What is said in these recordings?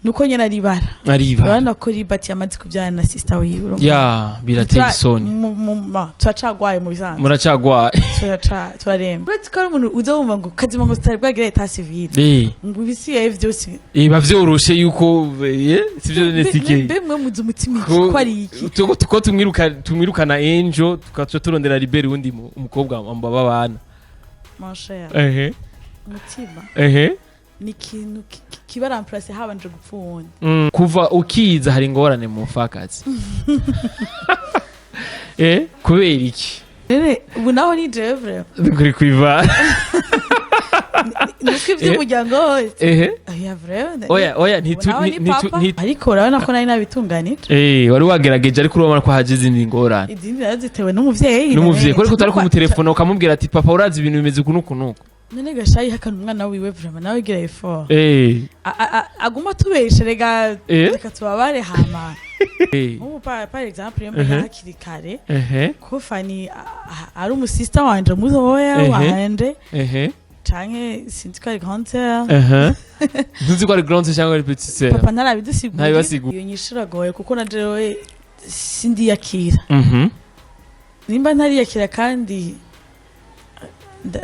nuko nyene aribara urabona ko Libert yamaze kubyana na sister wiwe ya birateye isoni turacagwaye mu bisanzwe muracagwaye turaremba uretse ko ari umuntu uza wumva ngo kazima ngo tutari bwagire etat civile ngo ibisigaye vyose biba vyoroshe yuko sivyo netike bemwe muzi umutima iki ko ari iki tuko tumwirukana Angel tukaca turondera Libert undi umukobwa ambaba bana mon cher umutima ni ikintu kiba remplace habanje gupfa uwundi kuva ukiza hari ingorane mu mufakazi kubera iki ubu naho ni jewe kuri kwivana nuko ivy'umuryango wose oya ariko urabona ko nari nabitunganije wari wagerageje ariko urabona ko haje izindi ngorane izindi zitewe n'umuvyeyi ko ariko utari kumutelefona ukamubwira ati papa urazi ibintu bimeze kunuku none gashayi hakana umwana wiwe vraiment nawe gira effort aguma tubeshe rega tubabare hama par exemple yemba hakiri kare ko Fanny ari umusista wanje muzoya wanje canke sinzi ko ari grande sœur ntuzi ko ari grande sœur cyangwa ari petite sœur papa narabidusigura iyo nyishiragoye kuko na jewe sindi yakira nimba ntari yakira kandi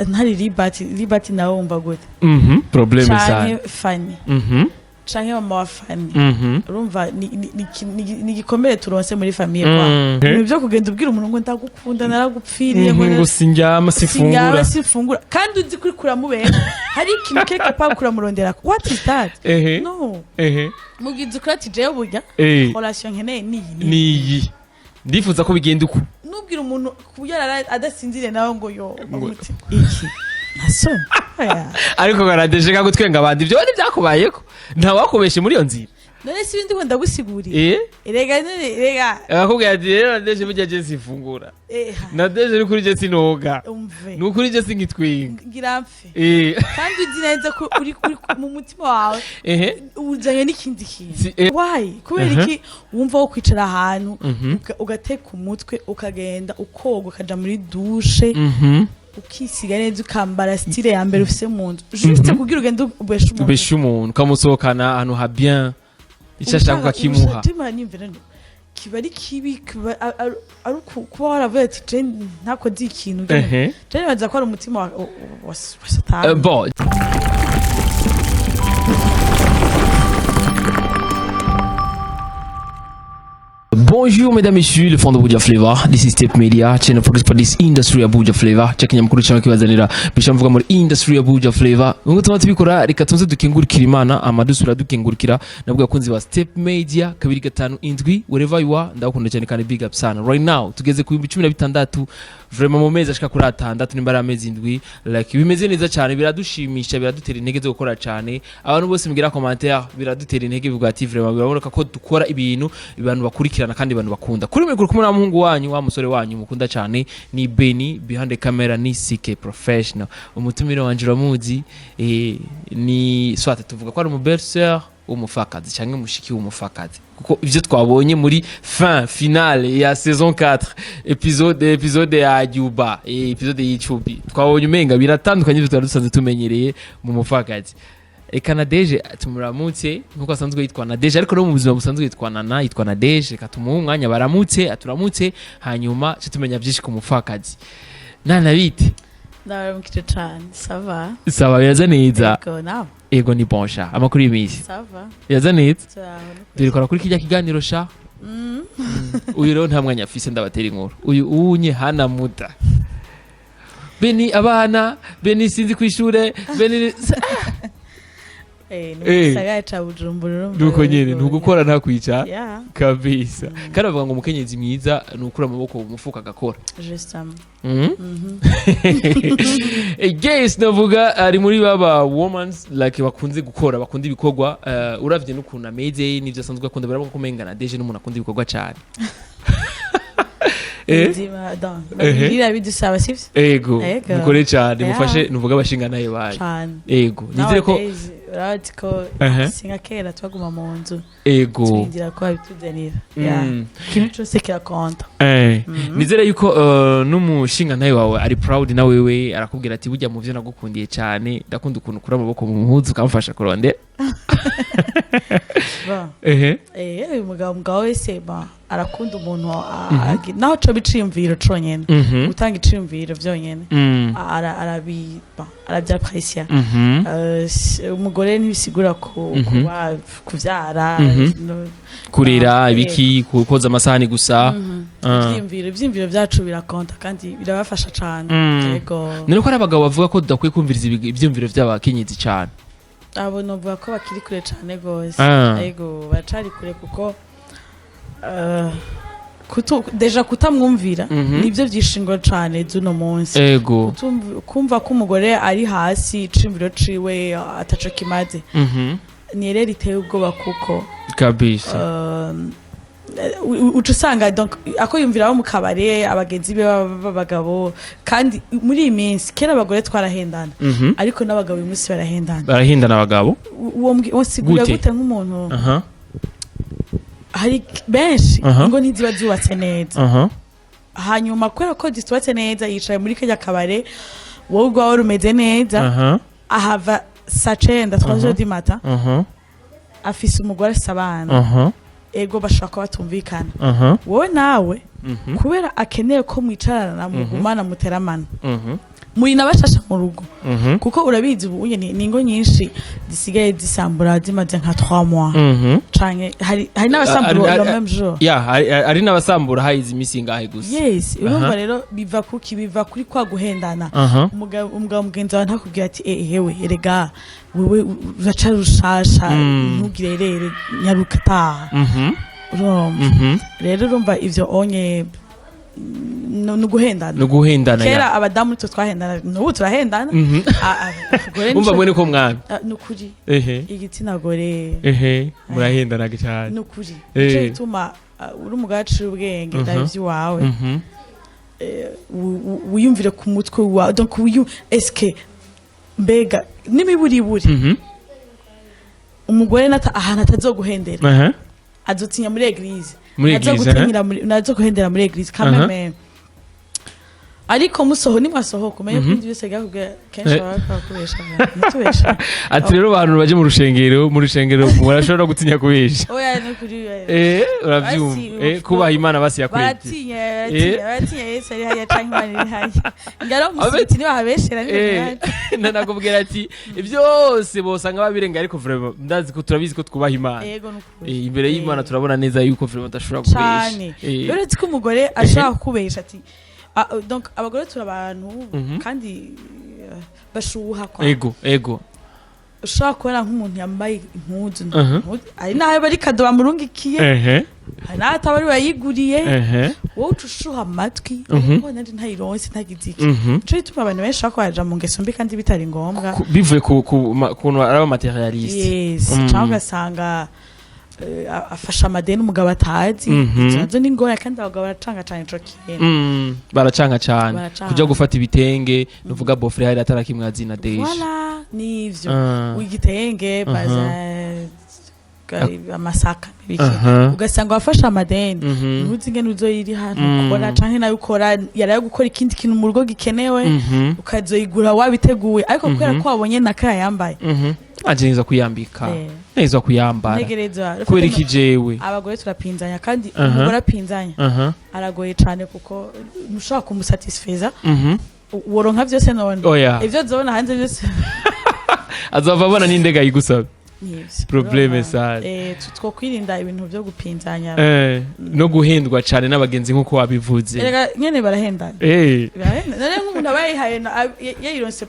ntari Libert nawe wumva gute problème ça canke Fanny canke mama wa Fanny urumva ni gikomere turonse muri famille kwa nibyo kugenda ubwira umuntu ngo ndagukunda naragupfiriye ngo sinjyama sifungura kandi uzi kuri kuramubera hari ikintu keke pa kuramurondera what is that no mugize ukrati je burya relation nkene niyi ndifuza ko bigenda uko nubwira umuntu kubyara adasinzire nawe ngo yo umuti iki naso ariko garadeje gutwenga abandi ibyo ni byakubayeko nta wakubeshe muri yo nzira none si bindi ngo ndagusigurira rega akubwira ati rero Nadege burya je sifungura Nadege ni kuri je sinoga ni ukuri je singitwinga giramfe kandi uzi neza ko uri mu mutima wawe uzanye n'ikindi kintu why kubera iki wumva wo kwicara ahantu ugateka umutwe ukagenda ukoga ukaja muri douche ukisiga neza ukambara style ya mbere ufise mu nzu juste kugira ugende ubeshe umuntu kamusohokana ahantu ha bien icyashaka ukakimuha kiba ari kibi ari kuba waravuye ati je ntakoze ikintu je baza ko ari umutima wa satani bon Bonjour mesdames et messieurs, le fond de Abuja Flavor. This is Step Media, channel focus for this industry Abuja Flavor. Chakenya mkuru channel kibazanira bishamvuga muri industry Abuja Flavor. Ngo tuma tubikora reka tunze dukengurikira Imana amadusura dukengurikira nabwo yakunzi wa Step Media 257 wherever you are ndakunda cyane kandi big up sana. Right now tugeze ku 16 vraiment mu mezi ashika kuri 6 nimbara amezi 7 like bimeze neza cyane biradushimisha biradutera intege zo gukora cyane abantu bose mugira commentaire biradutera intege bivuga ati vraiment biraboneka ko dukora ibintu abantu bakurikirana kandi abantu bakunda kuri mwe kumwe na muhungu wanyu wa musore wanyu mukunda cyane ni Benny behind the camera ni CK professional umutumire wanje uramuzi ni swate tuvuga ko ari umubelseur umufakazi cyangwa mushiki w'umufakazi kuko ivyo twabonye muri finale ya saison 4 episode ya Juba episode y'icubi twabonye umenga biratandukanye bitwa dusanze tumenyereye mu mufakazi Nadege tumuramutse nkuko asanzwe yitwa Nadege ariko no mu buzima busanzwe yitwa Nadege katumuha umwanya baramutse aturamutse hanyuma cyo tumenya byinshi ku mufakazi nana bite ndaramukije cyane sava biraza neza ego ni bonsha amakuru y'imisi sava biraza neza birikora kuri kijya kiganiro sha uyu rero nta mwanya afise ndabatera inkuru uyu unye hana muda Benny abana Benny sinzi kwishure Benny nusaga cha Bujumbura nuko nyene ntugukora nta kwica kabisa kandi bavuga ngo umukenyezi mwiza nukura amaboko mu mufuka agakora justement guys navuga ari muri baba women's like bakunze gukora bakunda ibikorwa uravye n'ukuntu ameze n'ivyo asanzwe akunda baravuga ko menga Nadege n'umuntu akunda ibikorwa cyane ngira bidusaba sivyo ego mukore cyane mufashe nuvuga abashinga naye baye ego nizere ko radiko singa kera twaguma mu nzu ego twingira ko abitudanira kintu cyose kirakonta nizere yuko n'umushinga naye wawe ari proud na wewe arakubwira ati burya mu byo nagukundiye cyane ndakunda ukuntu kura amaboko mu mpuzu kamfasha kurondera umugabo wese arakunda umuntu naho co biciyumviro conyene gutanga iciyumviro vyonyene arabyaprecier umugore ntibisigura kuvyara kurera ibiki koza amasahani gusa ivyiyumviro vyacu birakonta kandi birabafasha cane yego none ko ari abagabo bavuga ko tudakwiye kumviriza ivyiyumviro vy'abakenyezi cane abo novuga ko bakiri kure cane gose yego bacari kure kuko deja kutamwumvira nivyo vyishingwa cane zuno munsi ego kumva ko umugore ari hasi iciyumviro ciwe ataco kimaze ni rero iteye ubwoba kuko kabisa uca usanga donc ako yumviraho mu kabare abagenzi be b'abagabo kandi muri iyi minsi kera abagore twarahendana ariko n'abagabo uyu munsi barahendana abagabo uwo sigura gute nk'umuntu hari benshi ngo ntiziba zubatse neza hanyuma kubera ko zitubatse neza yicaye muri kajya kabare wowe ubwawe rumeze neza ahava saa 9 3 du matin afise umugore afise abana ego bashaka kuba batumvikana wowe nawe kubera akeneye ko mwicarana mugumana muteramana muri nabashasha mu rugo kuko urabizi ubu ni ingo nyinshi zisigaye zisambura zimaze nka 3 mois canke hari n'abasambura le même jour hari n'abasambura hayize imisi ngahe gusa yes urumva rero biva kuri kwa guhendana umugabo mugenzi wawe ntakubwira ati hewe erega wewe uraca rushasha ntugire rero nyaruka taha rero urumva ivyo onye nuguhendana kera abadamu nitwe twahendana n'ubu turahendana umva mwene ko mwana nukuri igitsina gore murahendana cyane nukuri icyo gituma uri umugabo aciye ubwenge ndabivyo wawe wiyumvire ku mutwe wawe donc eske mbega n'imiburiburi umugore ahantu atazoguhendera azotinya muri eglise nazo guhendera muri eglise kameme ariko musoho nimwasohoka umenye ko byose gakubwira kenshi bakakoresha mutubesha ati rero abantu baje mu rushengero murashobora gutinya kubesha oya no kuri uravyumva kubaha imana basi yakwete batinya Yesu ari haya canke imana iri haya ngaro musiti ni bahabeshera ni nakubwira ati byose bosanga babirenga ariko vraiment ndazi ko turabizi ko twubaha imana imbere y'imana turabona neza yuko vraiment adashobora kubesha rero ko umugore ashaka kubesha ati donc abagore turabantu kandi bashuha kwa ego ushaka kubona nk'umuntu yambaye impuzu ari naho bari kado bamurungikiye hari naho atabari bayiguriye wowe ucushuha amatwi ubona ndi ntayironse ntagiziki nico gituma abantu benshi bako baja mu ngeso mbi kandi bitari ngombwa bivuye kuntu araba materialiste yes cyangwa ugasanga afasha amadeni umugabo atazi izo ni ngora kandi abagabo baracanga cyane ico kintu baracanga cyane kuja gufata ibitenge nuvuga bofre hari atarakimwazi na Nadege voilà nivyo wigitenge baza amasaka biki ugasanga wafasha amadeni ntuzi ngene uzoyiri hano kubona canke nayo ukora yarayo gukora ikindi kintu mu rugo gikenewe ukazoyigura wabiteguye ariko kubera ko wabonye nakaya yambaye ajeneza kuyambika neza kuyambara kubera iki jewe abagore turapinzanya kandi umugore apinzanya aragoye cyane kuko mushaka kumusatisfeza woronka byose none ivyo zobona hanze byose azava abona n'indega yigusaba probleme sa tutwo kwirinda ibintu byo gupinzanya no guhendwa cyane n'abagenzi nkuko wabivuze rega nyene barahendana none nk'umuntu abayihaye yayironse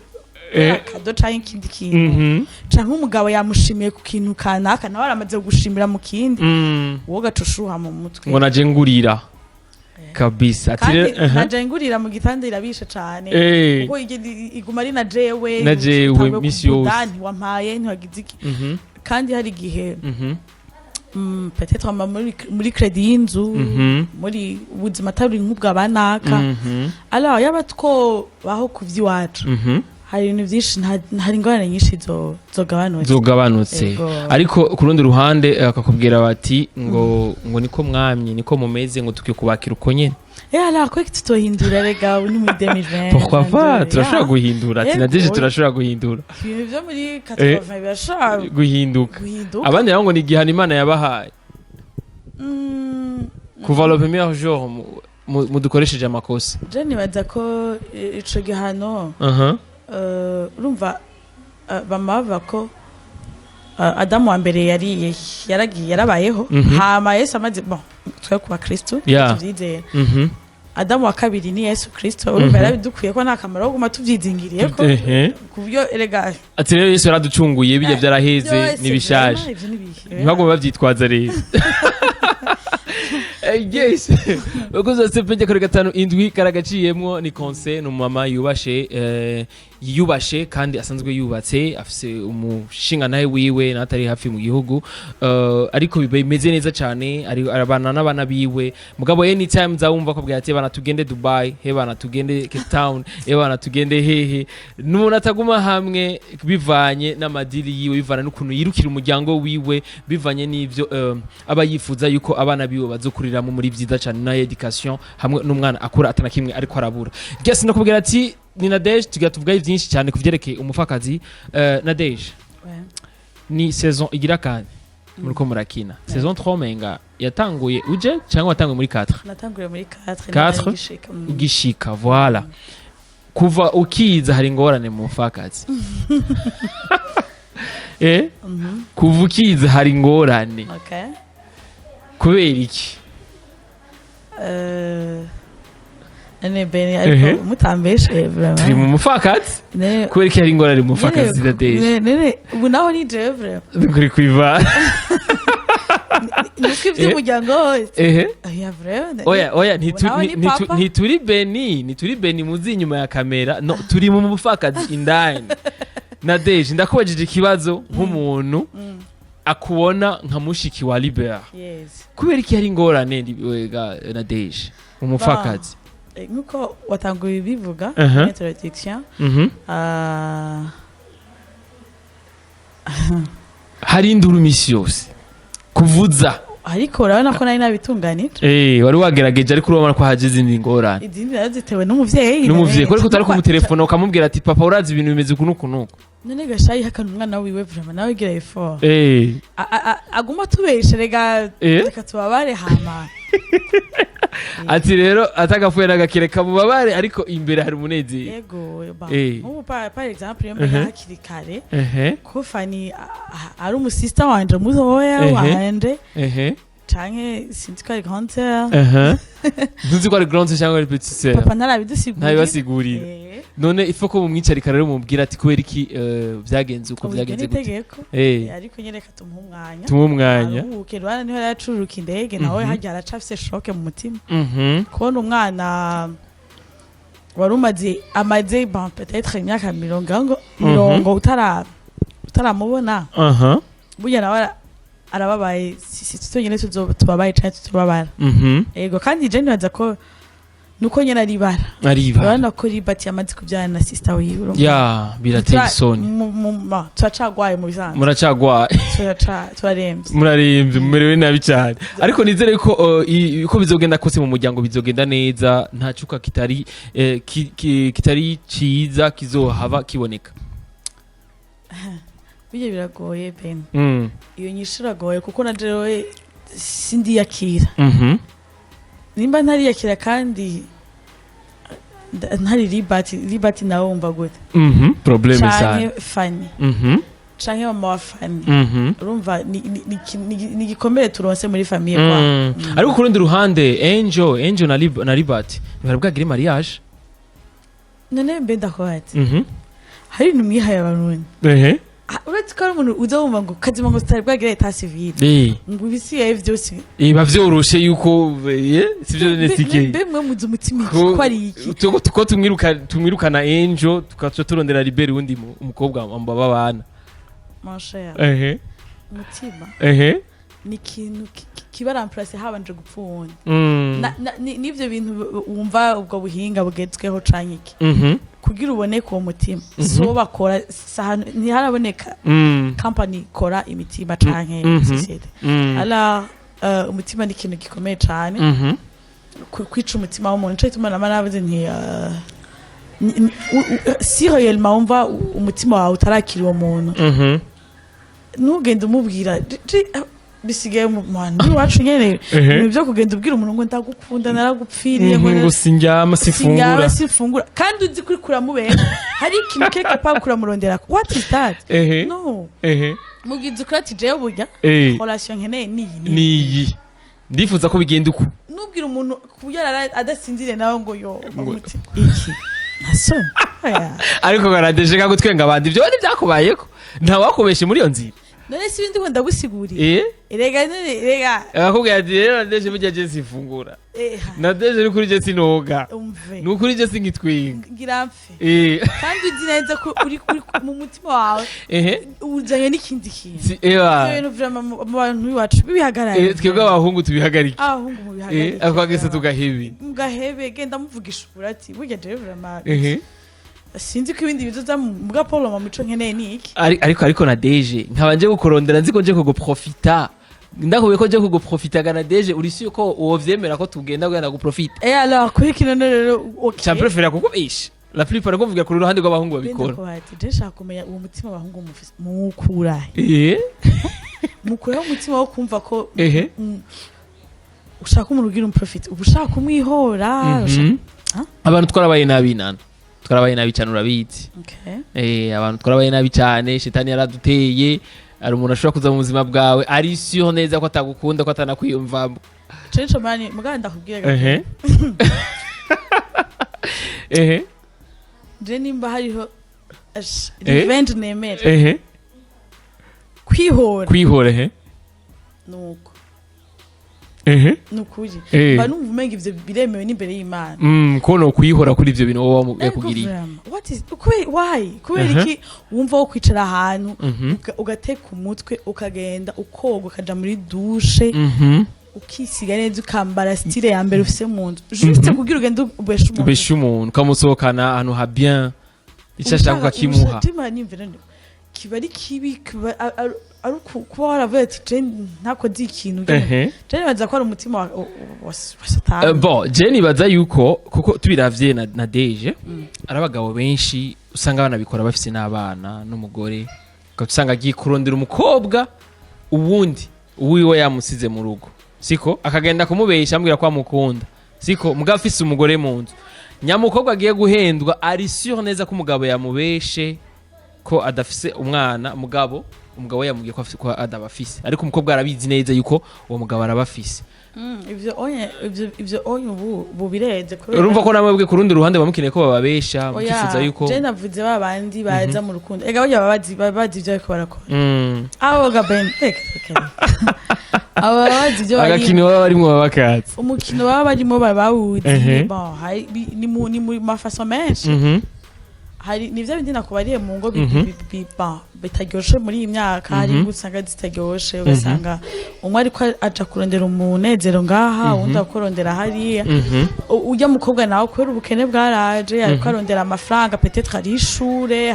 kado canke ikindi kintu canke umugabo yamushimiye ku kintu kanaka nawe aramaze gushimira mu kindi wowe gacushuha mu mutwe ngo naje ngurira kabisa ati naje ngurira mu gitanda irabisha cane kuko iguma ari na jewe miss yose wampaye ntihagiziki kandi hari gihe peut-être muri credit y'inzu muri ubuzima atari nk'ubwa banaka alors yaba two baho kuvyiwacu hari ibintu byinshi hari ingorane nyinshi zogabanutse ariko ku rundi ruhande akakubwira bati ngo niko mwamye niko mumeze ngo tukiye kubakira uko nyene alors quoi que tutohindura rega ni mu 2020 pourquoi pas turashobora guhindura ati Nadege turashobora guhindura ibintu byo muri 80 birashobora guhinduka abandi ngo ni gihana Imana yabahaye kuva le premier jour mudukoresheje amakosa je nibaza ko ico gihano urumva bamava ko Adamu wa mbere yarabayeho hama Yesu amaze bon twe kuba Kristo tuvyizera Adamu wa kabiri ni Yesu Kristo urumva yarabidukuye ko nta kamaro ko guma tuvyizingiriye ko kubyo erega ati rero Yesu yaraducunguye bijya byaraheze nibishaje ntabwo bavyitwaza rero yes bakoze sepenje kuri 5 indwi karagaciyemwo ni konse no mama yubashe kandi asanzwe yubatse afise umushinga nawe wiwe natari hafi mu gihugu ariko bimeze neza cyane ari abana n'abana biwe mugabo anytime zawumva ko bwate bana tugende Dubai he bana tugende Cape Town he bana tugende hehe n'umuntu ataguma hamwe bivanye n'amadili yiwe bivana n'ukuntu yirukira umuryango wiwe bivanye n'ivyo aba yifuza yuko abana biwe bazokurira muri byiza cyane na education hamwe n'umwana akura atanakimwe ariko arabura guess no kubwira ati ni Nadege tuvuga byinshi cyane kuvyerekeye umupfakazi Nadege ni saison igira kandi muriko murakina saison 3 menga yatanguye uje cyangwa watanguye muri 4 natanguye muri 4 ugishika voilà kuva ukiza hari ngorane mu mupfakazi kuva ukiza hari ngorane okay kubera iki bene ariko mutambeshe vraiment turi mu mupfakazi kubera iki hari ingorane mu mupfakazi Nadege ubu naho ni je vraiment kuri kwiva nuko iby'umuryango wose oya ntituri beni muzi inyuma ya kamera no turi mu mupfakazi indani Nadege ndakubajije ikibazo nk'umuntu akubona nka mushiki wa LIBERT kubera iki hari ingorane Nadege umupfakazi nkuko watanguye bivuga introduction hari induru misi yose kuvuza ariko urabona ko nari nabitunganije wari wagerageje ariko urabona ko haje izindi ngorane izindi zitewe n'umuvyeyi ko utari kumutelefona ukamubwira ati papa urazi ibintu bimeze kunuku none gashayi hakana umwana wiwe vraiment nawe gira effort aguma tubeshe rega tubabare hama ati rero atagafuye nagakireka mubabare ariko imbere hari umunezero yego nk'ubu par exemple yembe hakiri kare ko Fanny ari umusista wanje muzoya wanje canke sinzi ko ari grand sœur ntuzi ko ari grand sœur cyangwa ari petit sœur papa ntabidusigurira none ifo ko mumwicarika rero mubwira ati kubera iki byagenze uko byagenze gute ariko nyereka tumuha umwanya ukirwana niho yacururuka indege nawe hajya aracafise shock mu mutima kubona umwana wari amaze bon peut-être imyaka 40 utaramubona burya nawe arababaye si tutonyene tubabaye cyane tubabara yego kandi je nibaza ko nuko nyene aribara urabona ko LIBERT yamaze kubyana na sister wiwe birateye isoni turacagwaye mu bisanzwe muracagwaye turarembye mumerewe nabi cyane ariko nizere ko bizogenda kose mu muryango bizogenda neza nta cuka kitari ciza kizohava kiboneka bijye biragoye ben iyo nyishiragoye kuko na jewe sindi yakira nimba ntari yakira kandi ntari LIBERT nawe wumva gute probleme sana Fanny canke mama wa Fanny urumva ni gikomere turonse muri famille kwa ariko ku rundi ruhande Angel na LIBERT barabwagira mariage none mbe ndakwati hari numwihaye abantu uretse ko ari umuntu uzawumva ngo kazima ngo tutari bwagira eta civile ngo ibisigaye byose bavyoroshe yuko sivyo nesike mbe muzi umutima ko ari iki tuko tumwirukana Angel tukaca turondera LIBERT wundi umukobwa ambaba bana mon cher umutima ni ikintu kiba remplacer habanje gupfuna n'ivyo bintu wumva ubwo buhinga bugezweho canke iki kugira ubone ko mutima so bakora ntiharaboneka company ikora imitima canke societe ala umutima ni ikintu gikomeye cyane kwica umutima w'umuntu cyo tumana manavuze nti si réellement umva umutima wawe utarakira uwo muntu ntugende umubwira bisigaye mu mwana wacu nyene nibyo kugenda ubwira umuntu ngo ndagukunda naragupfiriye ngo sinjyama sifungura kandi uzi kuri kuramubera hari ikintu keke pa kuramurondera what is that no mugize ukrati je burya relation nkene niyi ndifuza ko bigenda uko nubwira umuntu kubyara adasinzire nawe ngo yo iki naso ariko garadeje kagutwenga abandi ibyo ni byakubayeko nta wakubeshe muri iyo nzira none si bindi wenda gusigurira rega akakubwira ati rero Nadege burya je sifungura Nadege uri kuri je sinoga n'ukuri je singitwinga ngira mfe kandi uzi neza ko uri mu mutima wawe ujanye n'ikindi kintu ibintu vraiment mu bantu bacu bibihagarara twebwe abahungu tubihagarike abahungu mu bihagarike akagese tugahebe genda muvugisha urati burya je vraiment sinzi ko ibindi bizoza mu gapolo mu mico nkeneye niki ariko Nadege nkabanje gukorondera nzi ko nje kuguprofita ndakubiye ko nje kuguprofita ga Nadege uri si ko uwovyemera ko tugenda genda guprofita alors kuri kino rero okay je préfère kukubisha la plupart ko vuga ku ruhande rw'abahungu babikora je shaka kumenya uwo mutima abahungu mukura mukura umutima wo kumva ko ushaka umurugira umprofita ubushaka umwihora abantu twarabaye nabi nana twarabaye nabi cyane urabizi abantu twarabaye nabi cyane shetani yaraduteye ari umuntu ashobora kuza mu buzima bwawe ari siyo neza ko atagukunda ko atanakwiyumvamo cencho mani muganda kubwira je nimba hariho revenge nemere kwihora nuko nukuri ba numva umenga ivyo biremewe n'imbere y'Imana ko no kwihora kuri ivyo bintu wowe yakugiriye what is why kubera iki wumva wo kwicara ahantu ugateka umutwe ukagenda ukoga ukaja muri douche ukisiga neza ukambara style ya mbere ufise mu nzu juste kugira ugende ubeshe umuntu kamusohokana ahantu ha bien icashaka kukimuha kiba ari kibi ari kuba waravuye ati je ntakoze ikintu je nibaza ko ari umutima wa satani bon je nibaza yuko kuko tubiravye Nadege ari abagabo benshi usanga banabikora bafise n'abana n'umugore ugasanga agiye kurondera umukobwa ubundi uwiwe yamusize mu rugo siko akagenda kumubesha ambwira ko amukunda siko mugabo afise umugore mu nzu nyamukobwa agiye guhendwa ari sûr neza ko umugabo yamubeshe ko adafise umwana umugabo yamubwiye ko afise ko adabafise ariko umukobwa arabizi neza yuko uwo mugabo arabafise ivyo ubu bireze ko urumva ko namwe bwe ku rundi ruhande bamukeneye ko bababesha mukifuza yuko je navuze babandi baza mu rukundo ega bajya babazi ivyo ariko barakora abo gaben aba bazi ivyo agakino baba barimo babakatse umukino baba barimo babawuzi bon ni mu mafaso menshi hari nivyo bindi nakubariye mu ngo bitaryoshe muri iyi myaka hari gusanga zitaryoshe ugasanga umwe ariko aja kurondera umunezero ngaha undi akorondera hariya ujya mukobwa nawe kubera ubukene bwaraje ariko arondera amafaranga peut-être ari ishure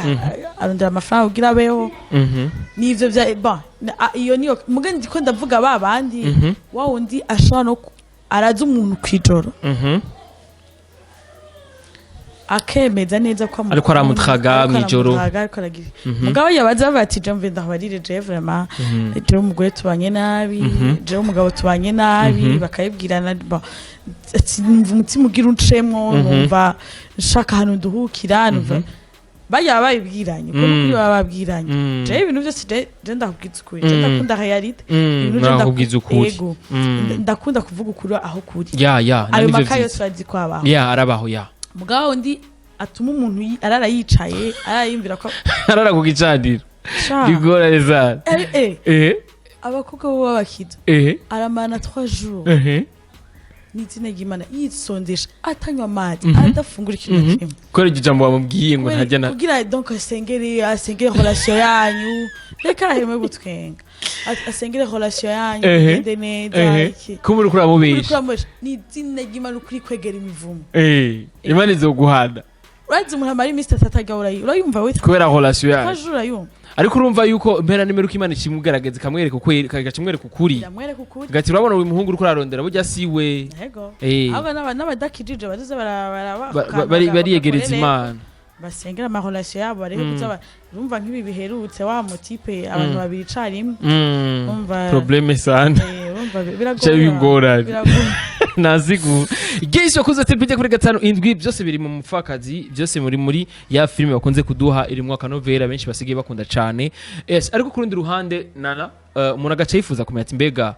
arondera amafaranga ugira abeho nivyo bya iyo niyo mugenzi ko ndavuga babandi wa wundi ashobora no araza umuntu kwijoro akemeza neza ko ariko aramutraga mwijoro mugabo yabaza bati je mve ndabarire je vraiment je umugore tubanye nabi je umugabo tubanye nabi bakayibwirana umutima ugira uncemwo numva shaka hano duhukira numva baya bayibwiranye ko kuri bababwiranye je ibintu byose je ndakubwiza ukuri je ndakunda realite ibintu je ndakubwiza ukuri ndakunda kuvuga ukuri aho kuri ayo makayo twazi kwabaho arabaho mugabo ndi atuma umuntu arara yicaye arayimvira ko arara kugicanira bigora neza abakobwa bo babakiza aramana 3 jours n'izina ry'Imana yitsondesha atanywa amazi adafungura ikintu kimwe kore ijambo bamubwiye ngo ntajya na kugira donc asengere relation yanyu reka aheme gutwenga asengere relation yanyu ende neza kumuri kuramubesha n'izina ry'Imana ukuri kwegera imivumo Imana izoguhana urazi umuntu amara iminsi 3 atarya urayumva wita kubera relation yawe kajura yumva ariko urumva yuko mpera nimero kimana kimugaragaza kamwereka ukuri gati urabona uyu muhungu uri kurarondera burya siwe yego aba n'abadakijije bazize bariyegereza Imana basengera ama relation yabo bareke kuzaba urumva nk'ibi biherutse wa motipe abantu babiri carimwe umva probleme sana urumva biragoye nazigu Geisho kuza tepije kuri 5 byose biri mu mupfakazi byose muri ya filime bakunze kuduha iri mu akanovera benshi basigaye bakunda cyane yes ariko kurundi ruhande nana umuntu agaca yifuza kumenya ati mbega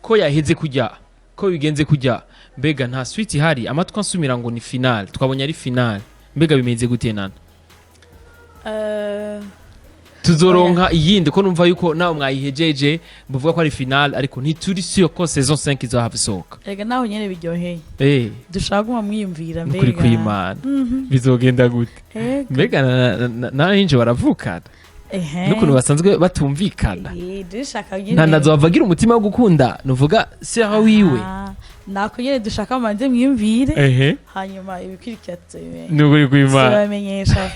ko yaheze kujya ko bigenze kujya mbega nta suite hari amatwa nsumira ngo ni final twabonye ari final mbega bimeze gute nana tuzoronka iyindi ko numva yuko nawe mwayihejeje buvuga ko ari final ariko ntituri sûr ko saison 5 izohava isohoka ega naho nyene biryoheye dushaka guma mwiyumvira mbega kuri kwimana bizogenda gute mbega na hinje baravukana nukuntu basanzwe batumvikana nta nazo bavugira umutima wo gukunda nuvuga sera wiwe nako nyene dushaka manze mwiyumvire hanyuma ibikwirikiratse nukuri kwimana turamenyesha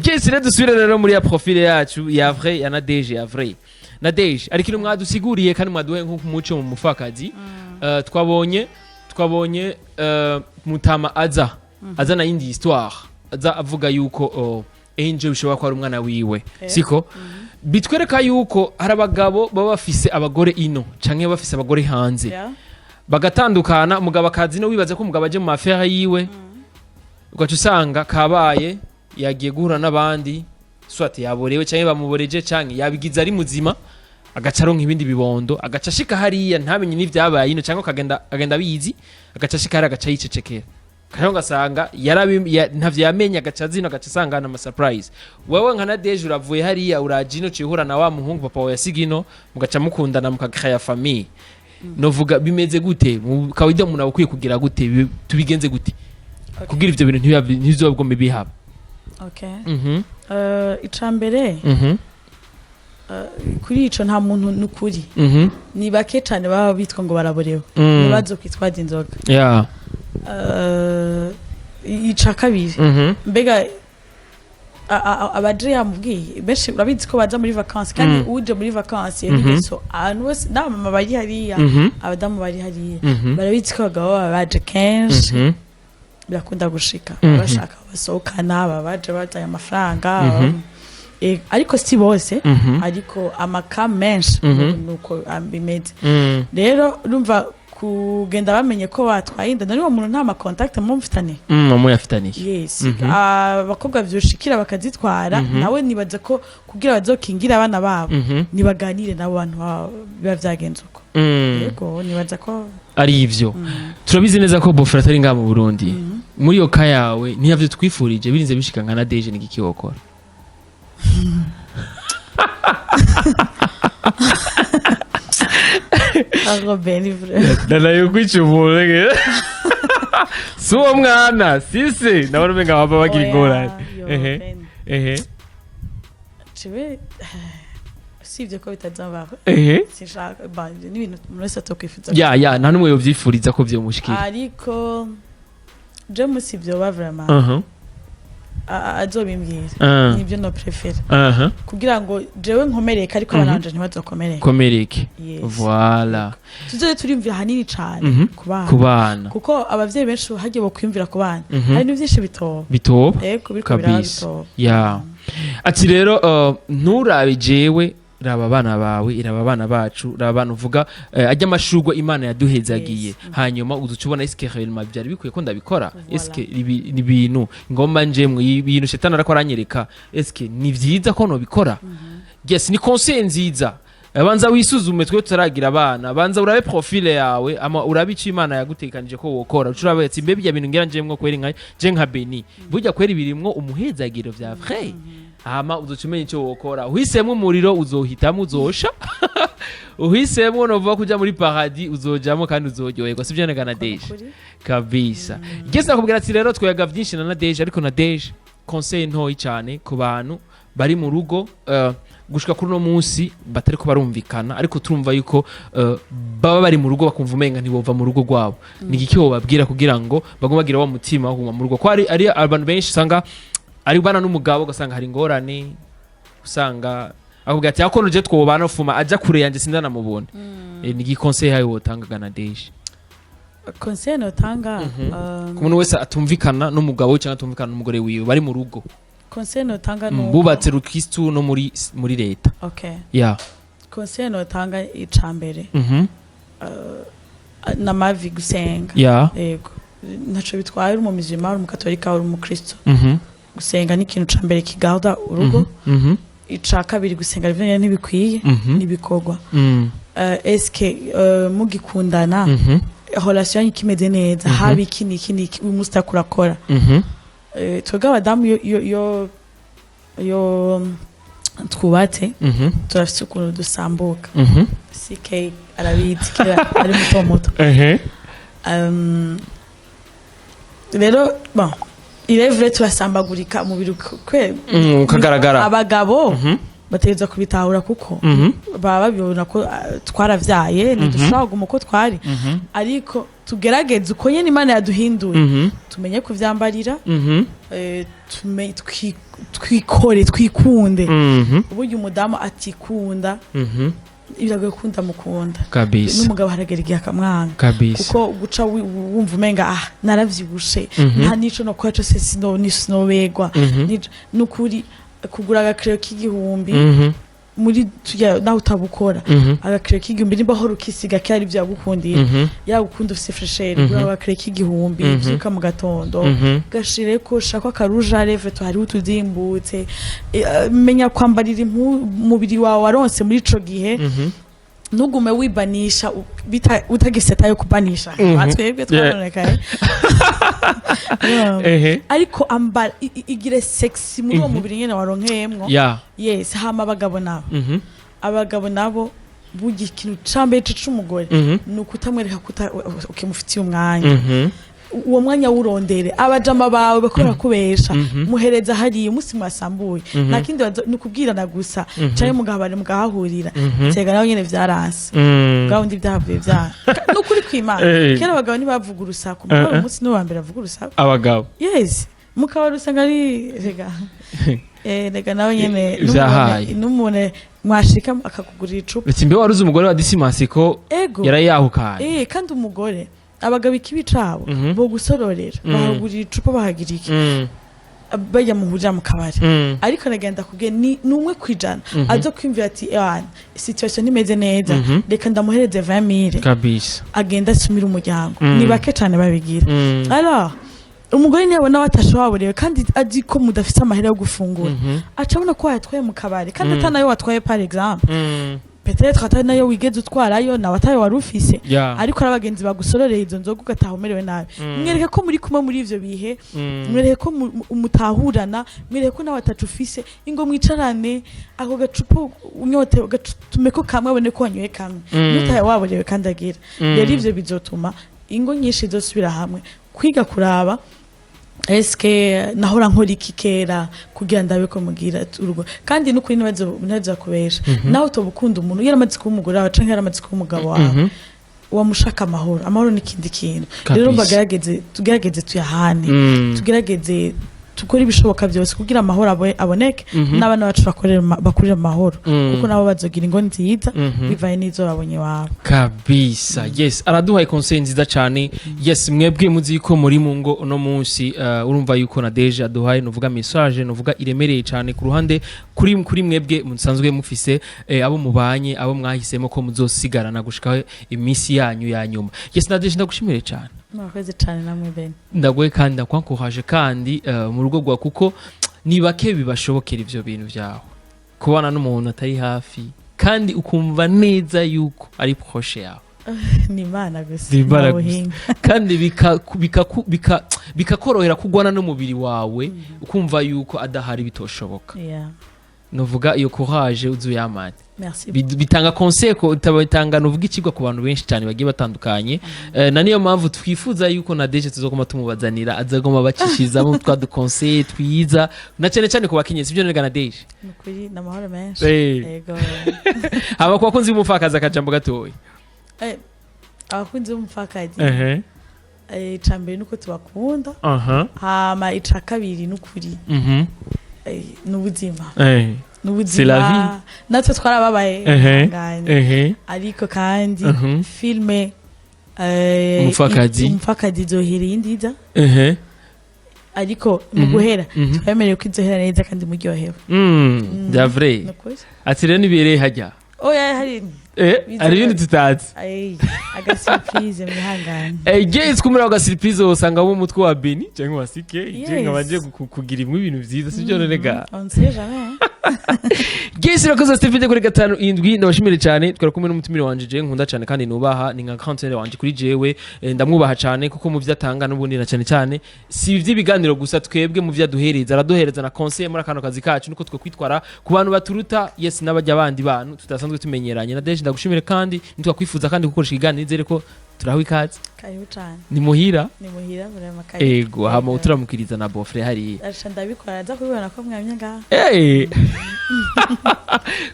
Jesire dusubire rero muri ya profile yacu ya vrai ya Nadege ya vrai Nadege ariko mwadusiguriye kandi mwaduhe nk'umuco mu mupfakazi twabonye mutama aza na indi histoire aza avuga yuko Angel bishobora ko ari umwana wiwe siko bitwereka yuko hari abagabo baba bafise abagore ino canke bafise abagore hanze bagatandukana umugabo akazi no wibaza ko umugabo aje mu affaire yiwe ugaca usanga kabaye yagiye guhura n'abandi soit yaborewe canke bamuboreje canke yabigize ari muzima agaca aronka ibindi bibondo agaca ashika hariya ntamenye n'ivyabaye ino canke agenda bizi agaca ashika hariya agaca yicecekera kandi ugasanga ntavyo yamenye agaca zino agaca asangana ama surprise wewe nka Nadege uravuye hariya urajino cihura na wa muhungu papa wa yasigino mugaca mukundana mukagaya famille novuga bimeze gute kawida umuntu akwiye kugira gute tubigenze gute kugira ivyo bintu ntibizobagombe bihaba icambere kuri ico nta muntu nukuri ni bake cyane baba bitwa ngo baraborewe nibazo kwitwaza inzoga ica kabiri mbega abaje yamubwiye benshi urabizi ko baza muri vacances kandi uje muri vacances yarigeso abantu bose n'abamama bari hariya abadamu bari hariya barabizi ko abagabo baje kenshi birakunda gushika bashaka basohokana babaje bataye amafaranga ariko si bose ariko amaka menshi nuko bimeze rero urumva kugenda bamenye ko batwaye inda nari uwo muntu nta ma contact mumfitane muyafitaniye yes abakobwa byoshikira bakazitwara nawe nibaza ko kugira bazokingira abana babo nibaganire nabo bantu biba vyagenze uko yego nibaza ko ari ivyo turabizi neza ko bofra atari nga mu Burundi muri yo ka yawe ntiyavyo twifurije birinze bishika nka Nadege n'igiki wokora Ago beni bro. Dala yukuchumule. Suwa mwana, sisi. Naona menga wapa wagira ingorane. Chibe sivyo ko bitazambaho. Sishaka banje n'ibintu murese tokwifuza. Ya, nta numwe yovyifuriza ko vyo mushikira. Ariko je musivyo ba vraiment. Azobimbwira nibyo no prefera kugira ngo jewe nkomereke ariko abananje ntibazokomereke komereke voilà tuzoye turimvira hanini cyane kubana kuko abavyeyi benshi hagiye bokwimvira kubana hari n'vyinshi bitoba yego biriko birabitoba ya ati rero nturabe jewe raba abana bawe iraba abana bacu raba abantu uvuga ajya amashurwa Imana yaduhezagiye hanyuma uzucubona iske réellement byari bikwiye ko ndabikora iske ni bintu ngomba njemwe ibintu shetani arakoranyereka iske ni vyiza ko no bikora yes ni conseil nziza abanza wisuzume twe tutaragira abana banza urabe profile yawe ama urabe ico Imana yagutekanije ko wokora ucurabe ati mbe bijya bintu ngira njemwe kweri nka je nka Beni burya kweri birimwo umuhezagiro vya vrai ama uzocumenye icyo wokora uhisemo umuriro uzohitamo uzosha uhisemo novuga kuja muri paradis uzojamo kandi uzoryoherwa sivyo na Nadege kabisa gesa kubwira ati rero twoyaga vyinshi na Nadege ariko Nadege conseil ntoyi cyane ku bantu bari mu rugo gushika kuri no munsi batariko barumvikana ariko turumva yuko baba bari mu rugo bakumva umenga ntibova mu rugo rwabo ni iki bababwira kugira ngo bagomba bagira wa mutima wo mu rugo ko ari abantu benshi usanga ari bana n'umugabo ugasanga hari ingorane usanga avuga ati akonoje twobana fuma aja kure yanje sindana mubona ni iki conseil hayo wotangaga Nadege conseil notanga ku muntu wese atumvikana n'umugabo cyangwa atumvikana n'umugore wiwe bari mu rugo conseil notanga no bubatse rukristo no muri leta okay conseil notanga icambere na mavi gusenga yego ntaco bitwaye uri mu mizima uri mu katolika uri mu kristo gusenga ni ikintu cambere kigarda urugo ica kabiri gusenga bivanye n'ibikwiye n'ibikorwa eske mugikundana relation ikimeze neza habi iki umustakura kora twebwe abadamu yo twubatse turafite ukuntu dusambuka CK arabizi kera ari muto rero bon il est vrai turasambagurika mu biru ukagaragara abagabo bategeza kubitahura kuko baba babibona ko twaravyaye ntidushobora kuguma uko twari ariko tugerageze uko nyene Imana yaduhinduye tumenye kuvyambarira twikore twikunde uburyo umudamu atikunda biragoye kunda mukunda n'umugabo haragera igihe akamwanga kuko guca wumva umenga naravyibushe nta nico no kwaco se sinobegwa n'ukuri kugura agakiro k'igihumbi muri tujya naho utabukora agakiro k'igihumbi nimba horo kisiga cyari byagukundiye yagukunda ufise fresheri gura agakiro k'igihumbi byuka mu gatondo gashire ko shaka akaruja leve to hari utudimbutse menya kwambarira umubiri wawe waronse muri ico gihe nugume wibanisha utagiseta yo kubanisha batwebwe twaronekaye ariko ambara igire sexy muri uwo mubiri nyene waronkeyemwo yes hama abagabo nabo bugi ikintu cambe c'umugore nuko utamwereka ukimufitiye umwanya uwo mwanya urondere abajama bawe bakora kubesha muhereza hari umunsi mwasambuye nakindi nukubwirana gusa cyane mugabane mugahahurira cyega nawe nyene vyaranse gaundi byavuye vya nukuri kwimana kera abagabo nibavuga urusaku mukora umunsi no wambere avuga urusaku abagabo yes mukaba rusanga ari rega nawe nyene numune mwashika akakugurira icupa ati mbe waruzi umugore wa Dismas ko yarayahukaye kandi umugore abagabo ikibi cabo bo gusororera bahagurira icupa bahagira iki bajya muhurira mu kabari ariko nagenda kubwiye ni numwe kwijana azo kwimvira ati situation imeze neza reka ndamuhereze 20000 kabisa agenda asumira umuryango ni bake cyane babigira alors umugore niwe abona watashoborewe kandi azi ko mudafite amahera yo gufungura acabona ko yatwaye mu kabari kandi atanayo watwaye par exemple peut-être atari nayo wigeze utwarayo na watayo warufise ariko arabagenzi bagusororeye izo nzoga ugataha umerewe nabi mwereke ko muri kumwe muri ivyo bihe mwereke ko umutahurana mwereke ko nawe atacufise ingo mwicarane ako gacupa unyote ugatume ko kamwe abone ko wanyoye kamwe nutaye waborewe kandi agira rero ivyo bizotuma ingo nyinshi zosubira hamwe kwiga kuraba eske nahora nkora iki kera kugira ndabe ko mugira urugo kandi nukuri nazo kubesha naho utobukunda umuntu yaramaze kuba umugore wawe canke yaramaze kuba umugabo wawe wamushaka amahoro n'ikindi kintu rero tugerageze tuyahane tugerageze tukora ibishoboka byose kugira amahoro aboneke n'abana bacu bakurira amahoro kuko nabo bazogira ingo nziza bivaye n'izo babonye wabo kabisa yes araduhaye conseil nziza cyane yes mwebwe muzi ko muri mu ngo uno munsi urumva yuko Nadege aduhaye nuvuga message nuvuga iremereye cyane ku ruhande kuri mwebwe musanzwe mufise abo mubanye abo mwahisemo ko muzosigarana gushika iminsi yanyu ya nyuma yes Nadege ndagushimire cyane mwakoze cyane namwe Ben ndagoye kandi ndakwankohaje kandi mu rugo rwa kuko ni bake bibashobokera ivyo bintu vyawe kubana n'umuntu atari hafi kandi ukumva neza yuko ari proche yawe ni Imana gusa kandi bikakorohera kugwana n'umubiri wawe ukumva yuko adahari bitoshoboka novuga iyo courage uzuyamane. Merci. Bitanga conseil ko utabitanga novuga ikigwa ku bantu benshi cyane bagiye batandukanye. Na niyo mpamvu twifuza yuko Nadege tuzogoma tumubazanira azagoma bacishizamo twa du conseil twiza na cyane cyane ku bakenyezi byo nega Nadege. Nukuri namahoro menshi. Yego. Aba kwa kunzi umupfakazi akajambo gatoyi. Abakunzi b'umupfakazi. Icambere nuko tubakunda. Hama ica kabiri nukuri. N'ubuzima. C'est la vie. Natwe twarababaye ngane. Ariko kandi filme umupfakazi zohera indiza. Ariko mu guhera twemereye ko izohera neza kandi muryohewe. Davre. Ati rero nibere hajya. Oya hari ari ibintu tutazi. Aga surprise mwihangane. Guys kumura aga surprise usanga bo mutwe wa Beni cyangwa wasike je ngabanje kugira imwe ibintu byiza sibyo nega. On sait jamais. Guys irakoze Stephen kuri 5-7 ndabashimire cyane twarakumwe n'umutumire wanje je nkunda cyane kandi nubaha ni nka content wanje kuri jewe ndamwubaha cyane kuko mu vyatanga n'ubundi na cyane cyane si ivy'ibiganiro gusa twebwe mu vyaduhereza araduhereza na conseil muri akano kazi kacu niko twe kwitwara ku bantu baturuta yes n'abajya abandi bantu tutasanzwe tumenyeranye na Nadege ndagushimire kandi nitwakwifuza kandi gukoresha ikiganiro nizere ko turaho ikaze. Karibu cyane. Ni muhira vraiment karibu. Ego hama uturamukiriza na bofre hari. Ndabikora aza kubibona ko mwamye ngaha.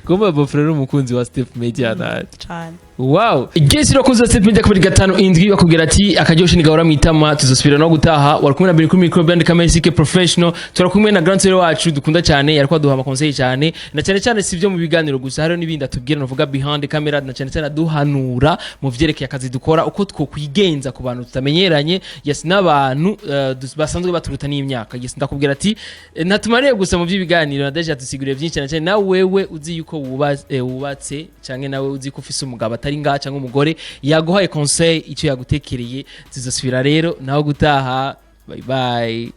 Kuma bofre n'umukunzi wa Step Media na cyane. Wow. Igesi irakoze Step Media kuri 5-7 bakubwira ati akajyoshi nigahora mwitama tuzosubira no gutaha warakumwe na Beni kuri micro band camera CK professional turakumwe na grand sero wacu dukunda cyane yariko duha amakonseil cyane na cyane cyane sivyo mu biganiro gusa hari n'ibindi atubwira navuga behind camera na cyane cyane duhanura mu vyerekeye akazi dukora uko twokwigenza ku bantu tutamenyeranye yes n'abantu basanzwe baturuta n'imyaka yes ndakubwira ati natumariye gusa mu by'ibiganiro Nadege atusiguriye byinshi cyane cyane na wewe uzi yuko wubatse cyangwa nawe uzi ko ufise umugabo atari ngaha cyangwa umugore yaguhaye conseil icyo yagutekereye tuzosubira rero naho gutaha bye bye.